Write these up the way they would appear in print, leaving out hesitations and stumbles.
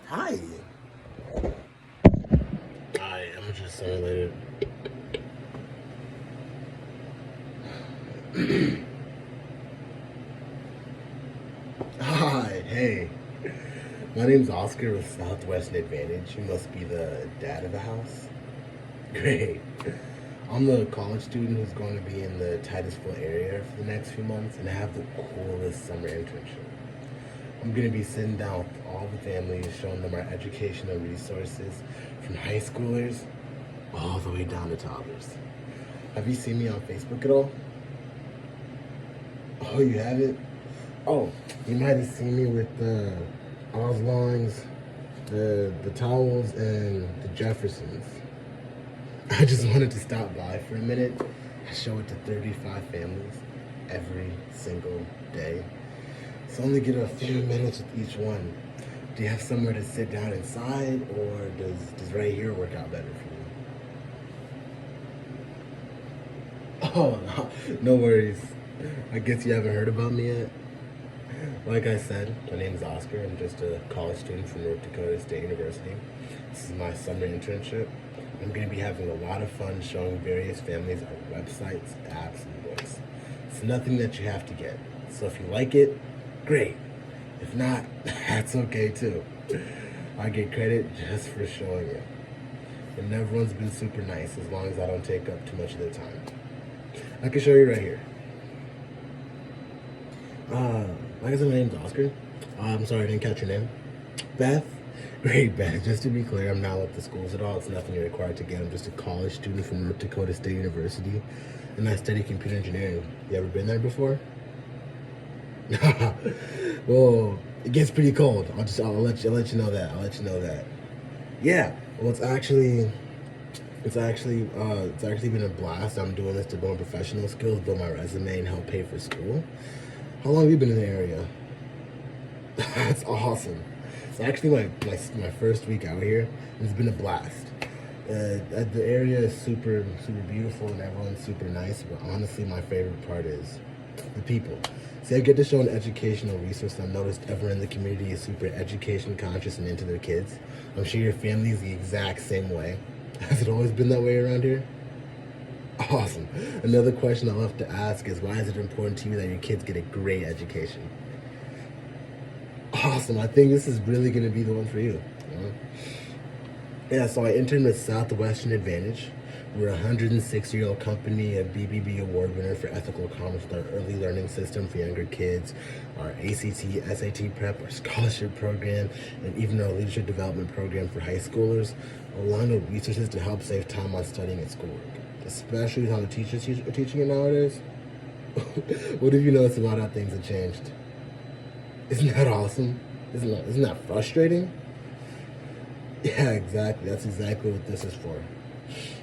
Hi. I'm just simulated. Hi, hey. My name's Oscar with Southwestern Advantage. You must be the dad of the house. Great. I'm the college student who's going to be in the Titusville area for the next few months and have the coolest summer internship. I'm going to be sitting down with all the families, showing them our educational resources from high schoolers all the way down to toddlers. Have you seen me on Facebook at all? Oh, you haven't? Oh, you might have seen me with the Oslongs, the Towels, and the Jeffersons. I just wanted to stop by for a minute. I show it to 35 families every single day. So only get a few minutes with each one. Do you have somewhere to sit down inside, or does right here work out better for you? Oh, no worries. I guess you haven't heard about me yet. Like I said, my name is Oscar. I'm just a college student from North Dakota State University. This is my summer internship. I'm going to be having a lot of fun showing various families our websites, apps, and books. It's nothing that you have to get. So if you like it, great. If not, that's okay too. I get credit just for showing it. And everyone's been super nice as long as I don't take up too much of their time. I can show you right here. Like I said, my name's Oscar. I'm sorry I didn't catch your name. Beth? Great, Beth. Just to be clear, I'm not with the schools at all. It's nothing you're required to get. I'm just a college student from North Dakota State University, and I study computer engineering. You ever been there before? Well, it gets pretty cold. I'll let you know that. I'll let you know that. Yeah. Well, it's actually been a blast. I'm doing this to build professional skills, build my resume, and help pay for school. How long have you been in the area? That's awesome. It's actually my first week out here. It's been a blast. The area is super beautiful and everyone's super nice. But honestly, my favorite part is the people. See, I get to show an educational resource. I've noticed everyone in the community is super education conscious and into their kids. I'm sure your family is the exact same way. Has it always been that way around here? Awesome. Another question I love to ask is, why is it important to you that your kids get a great education? Awesome. I think this is really going to be the one for you. Yeah, so I interned with Southwestern Advantage. We're a 106-year-old company, a BBB award winner for ethical commerce with our early learning system for younger kids, our ACT, SAT prep, our scholarship program, and even our leadership development program for high schoolers, along with resources to help save time on studying and schoolwork, especially how the teachers are teaching it nowadays. What have you noticed about how things have changed? Isn't that awesome? Isn't that frustrating? Yeah, exactly. That's exactly what this is for.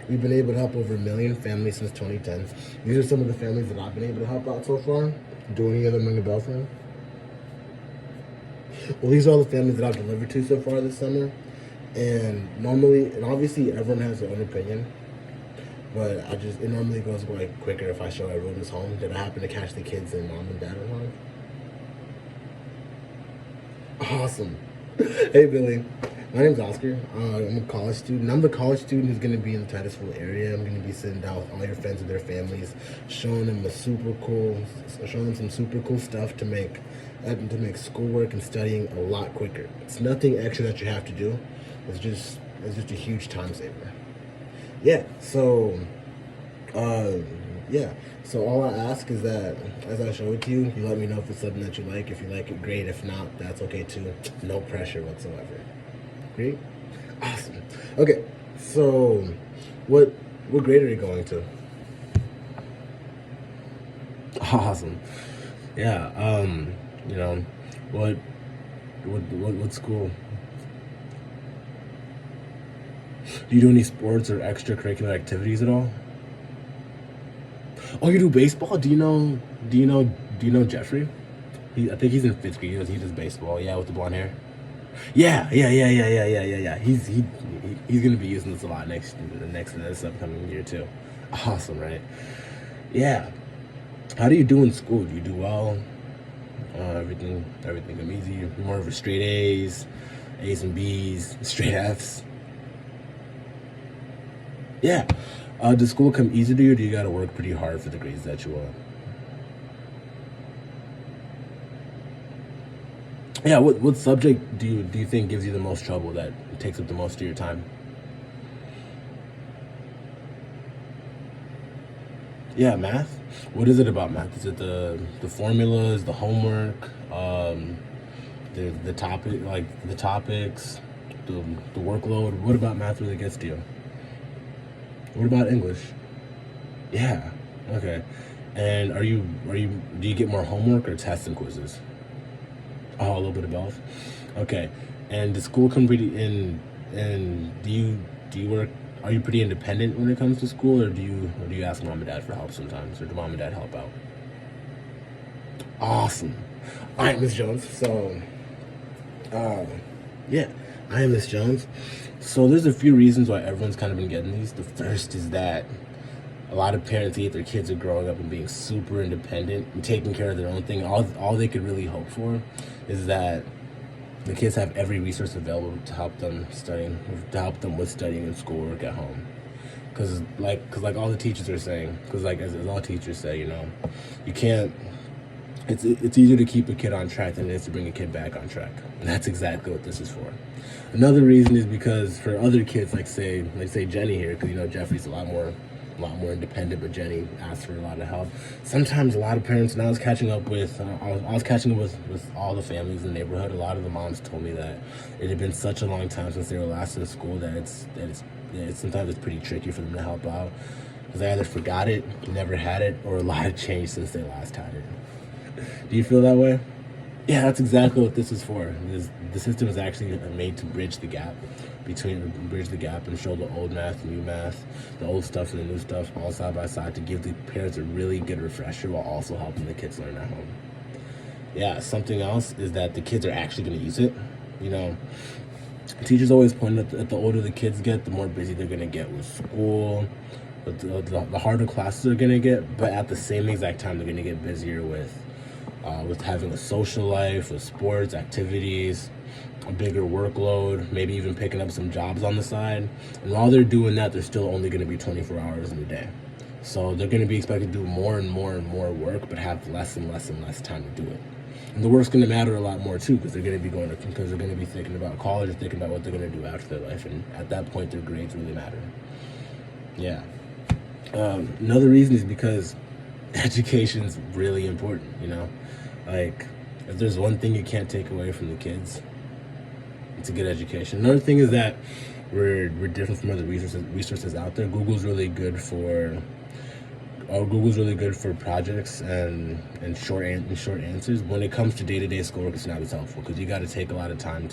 We've been able to help over 1 million families since 2010. These are some of the families that I've been able to help out so far. Do any of them ring a bell for you? Well, these are all the families that I've delivered to so far this summer. And obviously everyone has their own opinion, but it normally goes way quicker if I show everyone is home. Did I happen to catch the kids and mom and dad at home? Awesome. Hey, Billy. My name's Oscar. I'm a college student. I'm the college student who's going to be in the Titusville area. I'm going to be sitting down with all your friends and their families, showing them some super cool stuff to make schoolwork and studying a lot quicker. It's nothing extra that you have to do. It's just a huge time saver. Yeah. Uh, yeah. So all I ask is that as I show it to you, you let me know if it's something that you like. If you like it, great. If not, that's okay too. No pressure whatsoever. Great. Awesome. Okay. So what grade are you going to? Awesome. Yeah. You know, what school? Do you do any sports or extracurricular activities at all? Oh, you do baseball? Do you know Jeffrey? I think he's in fifth grade. He does baseball. Yeah, with the blonde hair. Yeah. He's gonna be using this a lot next this upcoming year too. Awesome, right? Yeah. How do you do in school? Do you do well? Everything come easy. More of a straight A's. A's and B's, straight F's. Yeah. Does school come easy to you, or do you got to work pretty hard for the grades that you want? Yeah. What subject do you think gives you the most trouble, that takes up the most of your time? Yeah, math. What is it about math? Is it the formulas, the homework, the topic, like the topics, the the workload? What about math really gets to you? What about English? Yeah. Okay. And are you do you get more homework or tests and quizzes? Oh, a little bit of both. Okay. And does school come pretty in? And do you work? Are you pretty independent when it comes to school, or do you ask mom and dad for help sometimes, or do mom and dad help out? Awesome. All right, Miss Jones. So, um, yeah, I am Miss Jones. So there's a few reasons why everyone's kind of been getting these. The first is that a lot of parents hate their kids are growing up and being super independent and taking care of their own thing. All they could really hope for is that the kids have every resource available to help them studying, to help them with studying and schoolwork at home. Cause like all the teachers are saying, cause like as all teachers say, you can't. It's easier to keep a kid on track than it is to bring a kid back on track. And that's exactly what this is for. Another reason is because for other kids, like say Jenny here, because Jeffrey's a lot more independent, but Jenny asked for a lot of help. Sometimes a lot of parents, and I was catching up with, with all the families in the neighborhood. A lot of the moms told me that it had been such a long time since they were last in school that sometimes it's pretty tricky for them to help out, because they either forgot it, never had it, or a lot had changed since they last had it. Do you feel that way? Yeah, that's exactly what this is for. The system is actually made to bridge the gap and show the old math, new math, the old stuff and the new stuff all side by side, to give the parents a really good refresher while also helping the kids learn at home. Yeah, something else is that the kids are actually going to use it. You know, Teachers always point at the older the kids get, the more busy they're going to get with school, but the harder classes are going to get, but at the same exact time, they're going to get busier with having a social life, with sports, activities, a bigger workload, maybe even picking up some jobs on the side. And while they're doing that, they're still only going to be 24 hours in a day. So they're going to be expected to do more and more and more work, but have less and less and less time to do it. And the work's going to matter a lot more too, because they're going to be thinking about college, or thinking about what they're going to do after their life, and at that point, their grades really matter. Yeah. Another reason is because education's really important. Like, if there's one thing you can't take away from the kids, it's a good education. Another thing is that we're different from other resources out there. Google's really good for projects and short answers. When it comes to day-to-day schoolwork, it's not as helpful, because you got to take a lot of time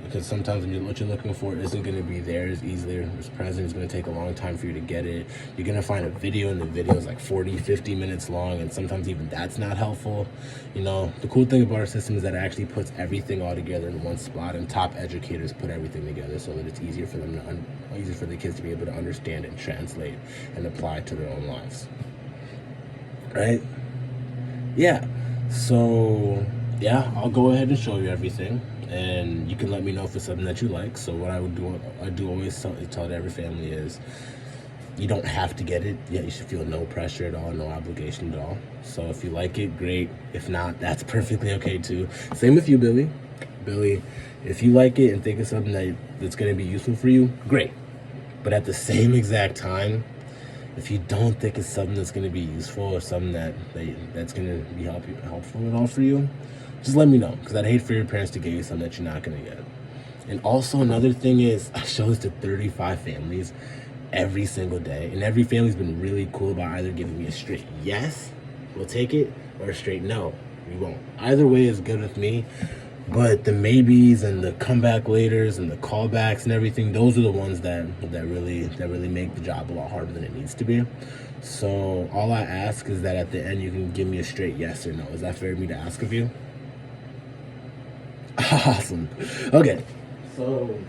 because sometimes what you're looking for isn't going to be there as easily or as present. It's going to take a long time for you to get it. You're going to find a video, and the video is like 40, 50 minutes long, and sometimes even that's not helpful. The cool thing about our system is that it actually puts everything all together in one spot, and top educators put everything together so that it's easier for the kids to be able to understand and translate and apply to their own lives. Right? Yeah. So, yeah, I'll go ahead and show you everything, and you can let me know if it's something that you like. So what I do always tell every family is, you don't have to get it. Yeah, you should feel no pressure at all, no obligation at all. So if you like it, great. If not, that's perfectly okay too. Same with you, Billy. Billy, if you like it and think it's something that's going to be useful for you, great. But at the same exact time, if you don't think it's something that's going to be useful, or something that's going to be helpful at all for you, just let me know, because I'd hate for your parents to get you something that you're not going to get. And also, another thing is, I show this to 35 families every single day, and every family's been really cool about either giving me a straight yes, we'll take it, or a straight no, we won't. Either way is good with me. But the maybes and the comeback laters and the callbacks and everything, those are the ones that really make the job a lot harder than it needs to be. So all I ask is that at the end you can give me a straight yes or no. Is that fair for me to ask of you? Awesome. Okay. So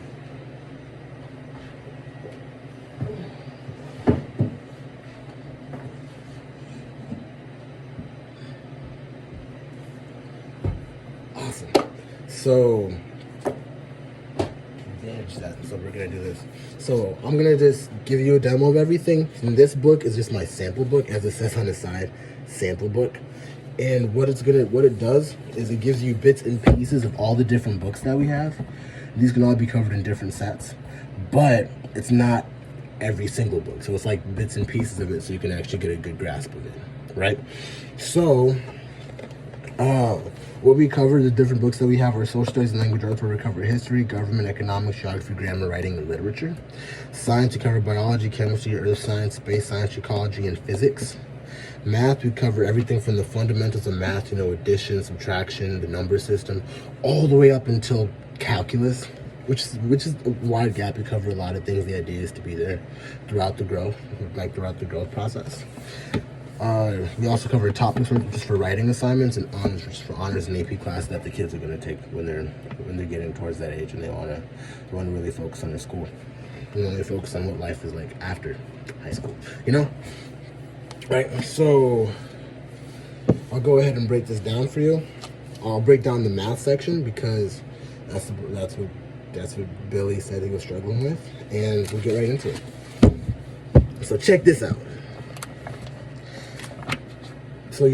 awesome. So edge that. So we're gonna do this. So I'm gonna just give you a demo of everything. And this book is just my sample book, as it says on the side, sample book. And what it does is it gives you bits and pieces of all the different books that we have. These can all be covered in different sets, but it's not every single book. So it's like bits and pieces of it, so you can actually get a good grasp of it, right? So what we cover, the different books that we have are social studies and language arts, where we cover history, government, economics, geography, grammar, writing, and literature. Science, we cover biology, chemistry, earth science, space science, ecology, and physics. Math, we cover everything from the fundamentals of math, addition, subtraction, the number system, all the way up until calculus, which is a wide gap. We cover a lot of things. The idea is to be there throughout the growth process. We also cover topics just for writing assignments and honors, just for honors and AP class that the kids are going to take when they're getting towards that age and they want to really focus on their school. They focus on what life is like after high school. Right. So I'll go ahead and break this down for you. I'll break down the math section because that's what Billy said he was struggling with, and we'll get right into it. So check this out. So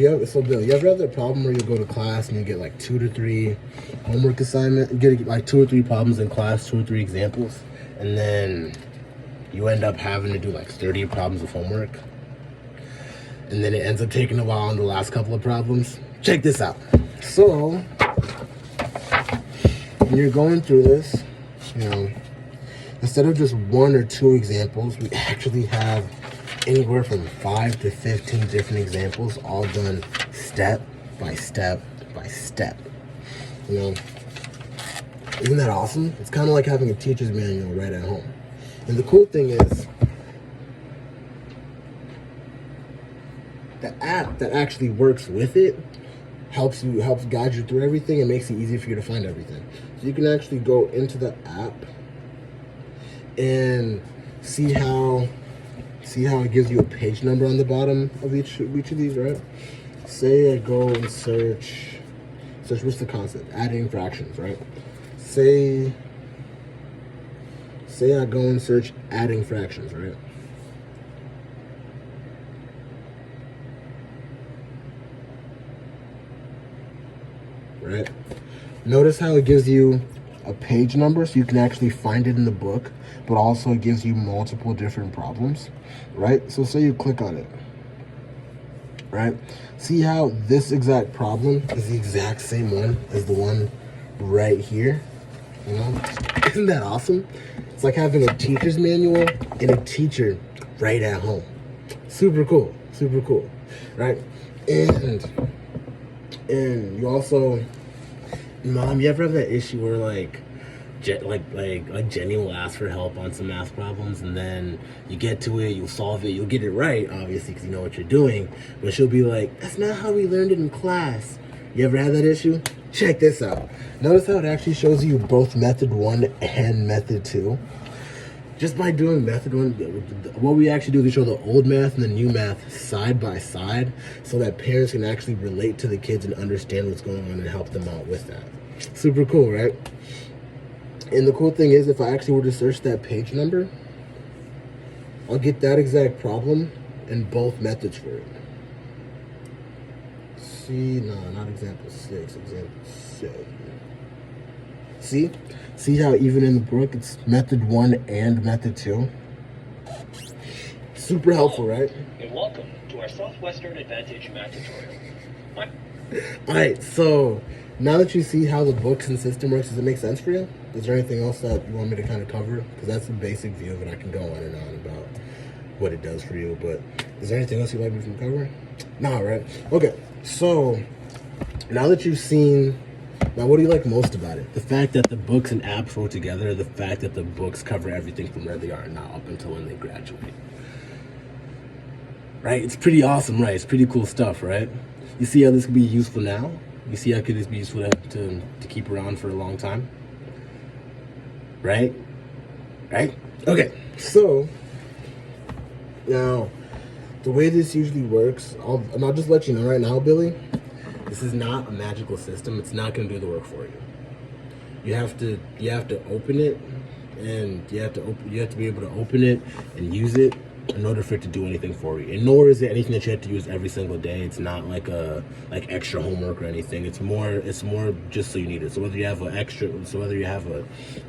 Bill, you ever have that problem where you go to class and you get like 2 to 3 homework assignments, you get like 2 or 3 problems in class, 2 or 3 examples, and then you end up having to do like 30 problems of homework, and then it ends up taking a while on the last couple of problems? Check this out. So when you're going through this, instead of just 1 or 2 examples, we actually have anywhere from 5 to 15 different examples, all done step by step by step. Isn't that awesome? It's kind of like having a teacher's manual right at home. And the cool thing is, the app that actually works with it helps guide you through everything and makes it easy for you to find everything. So you can actually go into the app and see how it gives you a page number on the bottom of each of these, right? Say I go and search what's the concept? Adding fractions, right? Say I go and search adding fractions, right? Right? Notice how it gives you a page number so you can actually find it in the book, but also it gives you multiple different problems, right? So say you click on it, right? See how this exact problem is the exact same one as the one right here? Isn't that awesome? It's like having a teacher's manual and a teacher right at home. Super cool, right? And you also, Mom, you ever have that issue where like Jenny will ask for help on some math problems, and then you get to it, you'll solve it, you'll get it right, obviously, because you know what you're doing, but she'll be like, that's not how we learned it in class. You ever had that issue? Check this out. Notice how it actually shows you both method 1 and method 2. Just by doing method 1, what we actually do is we show the old math and the new math side by side so that parents can actually relate to the kids and understand what's going on and help them out with that. Super cool, right? And the cool thing is, if I actually were to search that page number, I'll get that exact problem and both methods for it. Not example 6, example 7. See how even in the book it's method 1 and method 2? Super helpful, right? And welcome to our Southwestern Advantage math tutorial. Alright, so now that you see how the books and system works, does it make sense for you? Is there anything else that you want me to kind of cover? Because that's a basic view of it. I can go on and on about what it does for you, but is there anything else you'd like me to cover? No, right? Okay, so now that you've seen, now what do you like most about it? The fact that the books and apps work together, the fact that the books cover everything from where they are now up until when they graduate. Right? It's pretty awesome, right? It's pretty cool stuff, right? You see how this could be useful now? You see how could this be useful to keep around for a long time? Right? Okay, so now the way this usually works, I'll just let you know right now, Billy, this is not a magical system. It's not going to do the work for you. You have to open it and you have to be able to open it and use it in order for it to do anything for you. And nor is it anything that you have to use every single day. It's not like extra homework or anything. It's more just so you need it. So whether you have a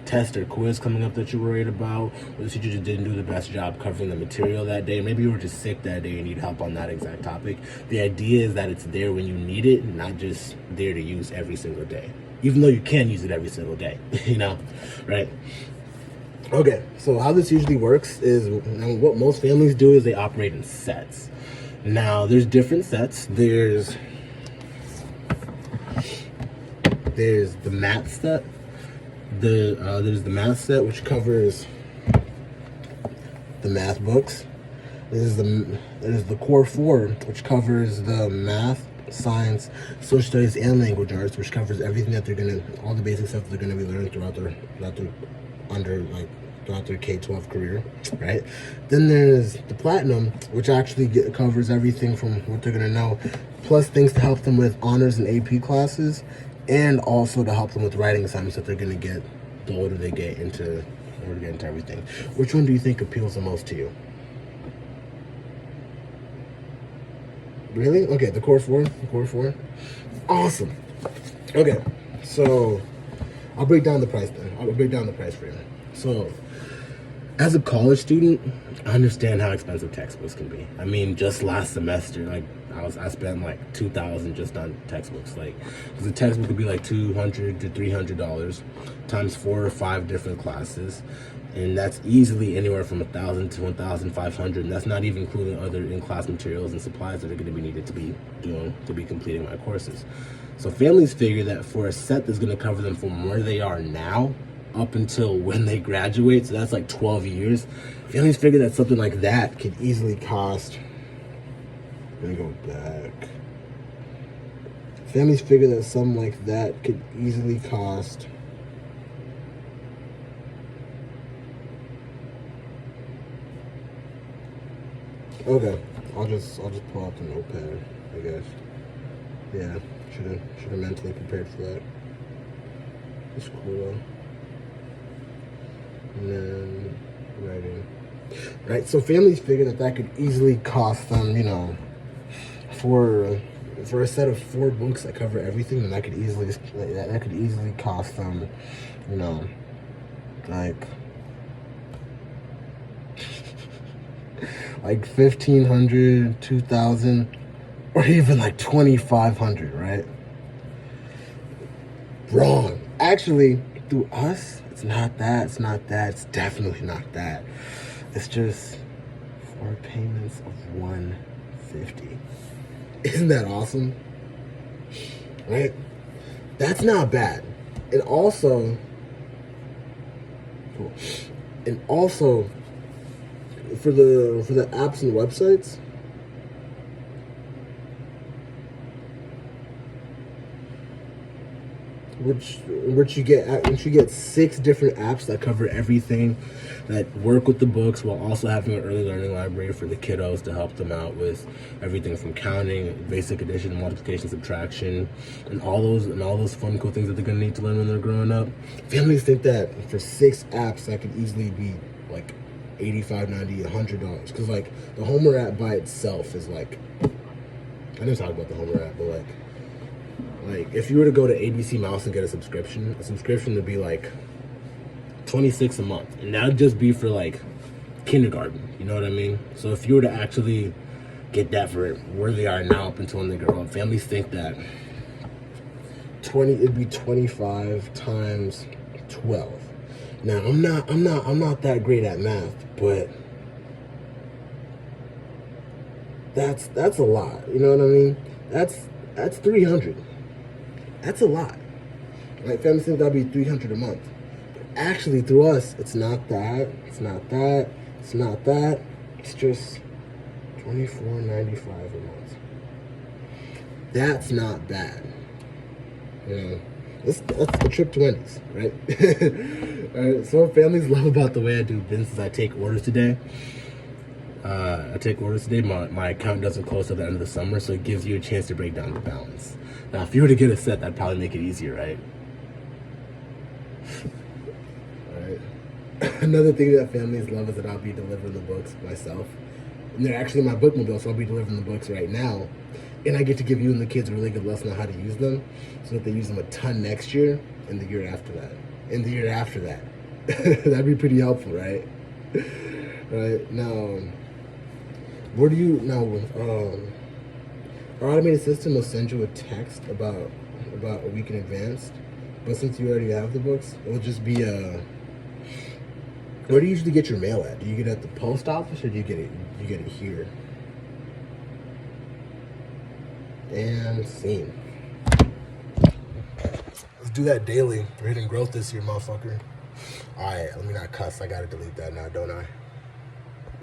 test or quiz coming up that you're worried about, or the teacher just didn't do the best job covering the material that day, maybe you were just sick that day and need help on that exact topic, the idea is that it's there when you need it, not just there to use every single day. Even though you can use it every single day, right? Okay, so how this usually works is, what most families do is they operate in sets. Now, there's different sets. There's the math set. There's the math set, which covers the math books. There's the core 4, which covers the math, science, social studies, and language arts, which covers everything that all the basic stuff they're gonna be learning throughout their K-12 career, right? Then there's the platinum, which actually covers everything from what they're gonna know, plus things to help them with honors and AP classes, and also to help them with writing assignments that they're gonna get the older they get into everything. Which one do you think appeals the most to you? Really? Okay, the core 4. Awesome. Okay, so I'll break down the price then. I'll break down the price for you. So, as a college student, I understand how expensive textbooks can be. I mean, just last semester, I spent like $2,000 just on textbooks. Because the textbook could be like $200 to $300 times 4 or 5 different classes. And that's easily anywhere from $1,000 to $1,500, and that's not even including other in-class materials and supplies that are going to be needed to be completing my courses. So families figure that for a set that's going to cover them from where they are now up until when they graduate, so that's like 12 years, families figure that something like that could easily cost. Let me go back. Families figure that something like that could easily cost. Okay, I'll just pull out the notepad, I guess. Yeah, should have mentally prepared for that. It's cool though. And then writing. Right, so families figure that could easily cost them, for a set of 4 books that cover everything, then that could easily cost them, like $1,500, $2,000, or even like $2,500, right? Wrong. Actually, through us, it's not that. It's definitely not that. It's just 4 payments of $150. Isn't that awesome? Right? That's not bad. And also, cool. And also, for the apps and websites, which you get 6 different apps that cover everything, that work with the books while also having an early learning library for the kiddos to help them out with everything from counting, basic addition, multiplication, subtraction, and all those fun, cool things that they're gonna need to learn when they're growing up. Families think that for 6 apps that could easily be like $85, $90, $100, because like the Homer app by itself is like, I didn't talk about the Homer app, but like if you were to go to ABC Mouse and get a subscription would be like $26 a month, and that would just be for like kindergarten, you know what I mean? So if you were to actually get that for where they are now up until when they grow up, families think that it'd be 25 times 12. Now I'm not that great at math, but that's a lot. You know what I mean? That's 300. That's a lot. Right? Families think that'd be 300 a month. But actually, through us, it's not that. It's not that. It's not that. It's just $24.95 a month. That's not bad. That's a trip to Wendy's, right? Alright, so what families love about the way I do business is I take orders today. My account doesn't close till the end of the summer, so it gives you a chance to break down the balance. Now, if you were to get a set, that'd probably make it easier, right? Alright. Another thing that families love is that I'll be delivering the books myself. And they're actually in my bookmobile, so I'll be delivering the books right now. And I get to give you and the kids a really good lesson on how to use them so that they use them a ton next year and the year after that. And the year after that. That'd be pretty helpful, right? Right? Now, where do you, now, our automated system will send you a text about a week in advance. But since you already have the books, it will just be where do you usually get your mail at? Do you get it at the post office or do you get it here? And scene. Let's do that daily. We're hitting growth this year, motherfucker. Alright, let me not cuss. I gotta delete that now, don't I?